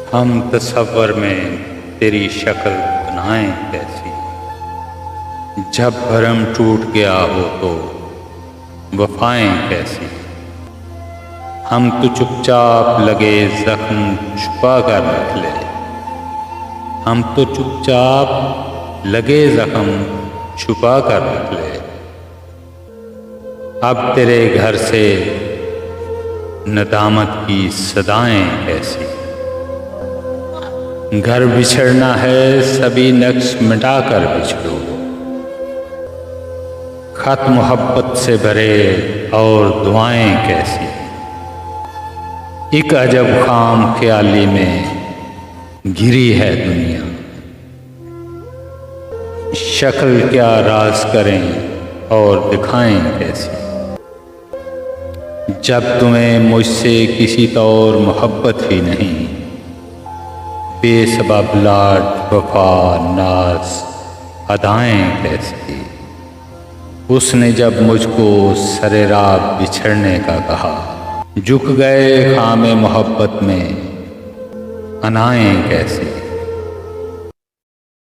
हम तसव्वुर में तेरी शक्ल बनाएं कैसी, जब भरम टूट गया हो तो वफाएं कैसी। हम तो चुपचाप लगे जख्म छुपा कर रख ले, हम तो चुपचाप लगे जख्म छुपा कर रख ले। अब तेरे घर से नदामत की सदाएं कैसी, घर बिछड़ना है सभी नक्श मिटा कर बिछड़ो। खत मोहब्बत से भरे और दुआएं कैसी, एक अजब खाम ख्याली में घिरी है दुनिया। शक्ल क्या राज करें और दिखाएं कैसी, जब तुम्हें मुझसे किसी तौर मोहब्बत ही नहीं। बेसबब लाड वफा नाज अदाएं कैसी, उसने जब मुझको सरे राह बिछड़ने का कहा। झुक गए खामे मोहब्बत में अनाएं कैसी।